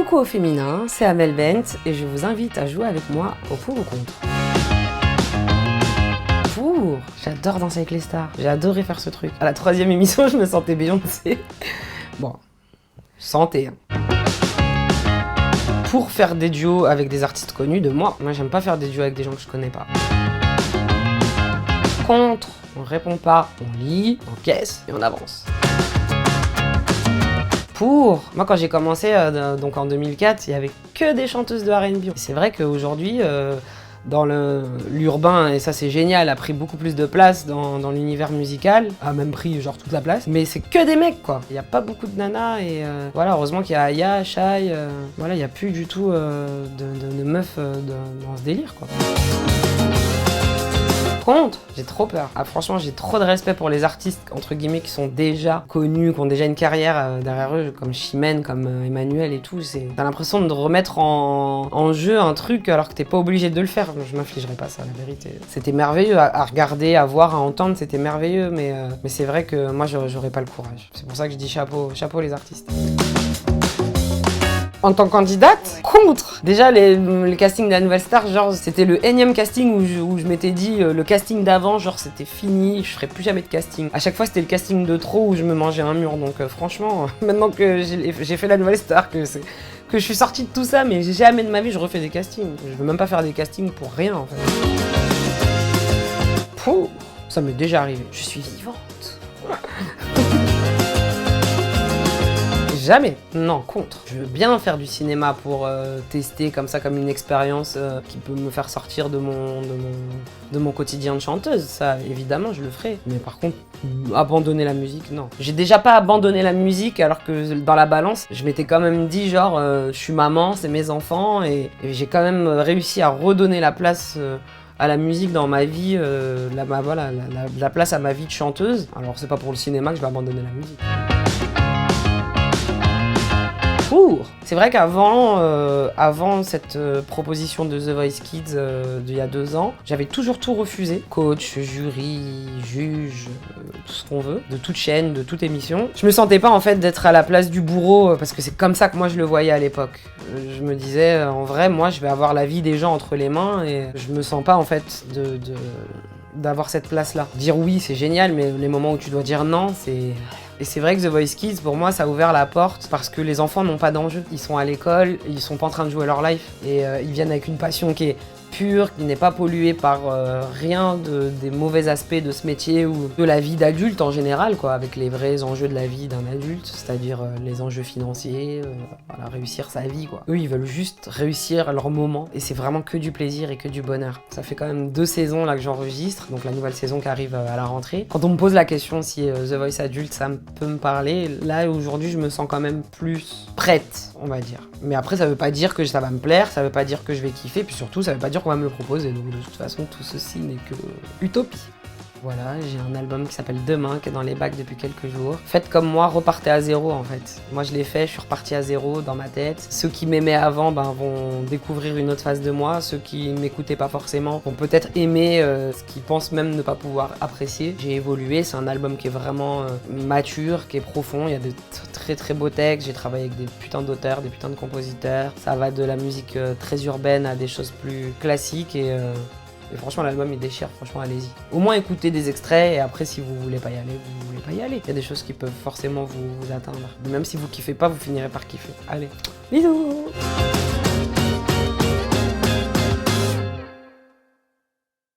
Coucou au féminin, c'est Amel Bent et je vous invite à jouer avec moi au pour ou contre. Pour, j'adore danser avec les stars, j'ai adoré faire ce truc. À la 3e émission, je me sentais Beyoncé. Bon, santé. Pour faire des duos avec des artistes connus de moi j'aime pas faire des duos avec des gens que je connais pas. Contre, on répond pas, on lit, on caisse et on avance. Pour, moi quand j'ai commencé, donc en 2004, il y avait que des chanteuses de R&B. C'est vrai qu'aujourd'hui, dans l'urbain, et ça c'est génial, a pris beaucoup plus de place dans l'univers musical, a même pris genre toute la place, mais c'est que des mecs quoi. Il n'y a pas beaucoup de nanas et voilà, heureusement qu'il y a Aya, Shai, voilà, il n'y a plus du tout de meufs dans ce délire quoi. Contre, j'ai trop peur. Ah, franchement, j'ai trop de respect pour les artistes, entre guillemets, qui sont déjà connus, qui ont déjà une carrière derrière eux, comme Chimène, comme Emmanuel et tout. T'as l'impression de remettre en jeu un truc alors que t'es pas obligé de le faire. Je m'infligerai pas ça, la vérité. C'était merveilleux à regarder, à voir, à entendre, c'était merveilleux, mais c'est vrai que moi, j'aurais pas le courage. C'est pour ça que je dis chapeau les artistes. En tant que candidate, contre. Déjà, le casting de la Nouvelle Star, genre, c'était le énième casting où je m'étais dit, le casting d'avant, genre, c'était fini, je ferais plus jamais de casting. À chaque fois, c'était le casting de trop où je me mangeais un mur. Donc, franchement, maintenant que j'ai fait la Nouvelle Star, que je suis sortie de tout ça, mais jamais de ma vie, je refais des castings. Je veux même pas faire des castings pour rien, en fait. Pouh, ça m'est déjà arrivé. Je suis vivante. Jamais. Non, contre. Je veux bien faire du cinéma pour tester comme ça, comme une expérience qui peut me faire sortir de mon quotidien de chanteuse. Ça, évidemment, je le ferai. Mais par contre, abandonner la musique, non. J'ai déjà pas abandonné la musique alors que dans la balance, je m'étais quand même dit genre, je suis maman, c'est mes enfants et j'ai quand même réussi à redonner la place à la musique dans ma vie, la place à ma vie de chanteuse. Alors c'est pas pour le cinéma que je vais abandonner la musique. C'est vrai qu'avant cette proposition de The Voice Kids d'il y a 2 ans, j'avais toujours tout refusé. Coach, jury, juge, tout ce qu'on veut, de toute chaîne, de toute émission. Je me sentais pas en fait d'être à la place du bourreau parce que c'est comme ça que moi je le voyais à l'époque. Je me disais en vrai, moi je vais avoir la vie des gens entre les mains et je me sens pas en fait d'avoir cette place-là. Dire oui, c'est génial, mais les moments où tu dois dire non, c'est... Et c'est vrai que The Voice Kids, pour moi, ça a ouvert la porte parce que les enfants n'ont pas d'enjeu. Ils sont à l'école, ils sont pas en train de jouer leur life et ils viennent avec une passion qui est pure, qui n'est pas polluée par rien des mauvais aspects de ce métier ou de la vie d'adulte en général, quoi, avec les vrais enjeux de la vie d'un adulte, c'est-à-dire les enjeux financiers, voilà, réussir sa vie, quoi. Eux, ils veulent juste réussir leur moment et c'est vraiment que du plaisir et que du bonheur. Ça fait quand même 2 saisons là que j'enregistre, donc la nouvelle saison qui arrive à la rentrée. Quand on me pose la question si The Voice adulte, ça peut me parler, là aujourd'hui, je me sens quand même plus prête, on va dire. Mais après, ça veut pas dire que ça va me plaire, ça veut pas dire que je vais kiffer, puis surtout, ça veut pas dire qu'on va me le proposer. Donc de toute façon, tout ceci n'est que utopie. Voilà, j'ai un album qui s'appelle Demain, qui est dans les bacs depuis quelques jours. Faites comme moi, repartez à zéro en fait. Moi je l'ai fait, je suis reparti à zéro dans ma tête. Ceux qui m'aimaient avant vont découvrir une autre face de moi. Ceux qui m'écoutaient pas forcément vont peut-être aimer ce qu'ils pensent même ne pas pouvoir apprécier. J'ai évolué, c'est un album qui est vraiment mature, qui est profond. Il y a de très très beaux textes. J'ai travaillé avec des putains d'auteurs, des putains de compositeurs. Ça va de la musique très urbaine à des choses plus classiques et franchement, l'album il déchire, franchement, allez-y. Au moins écoutez des extraits et après, si vous voulez pas y aller, vous voulez pas y aller. Il y a des choses qui peuvent forcément vous atteindre. Même si vous kiffez pas, vous finirez par kiffer. Allez, bisous!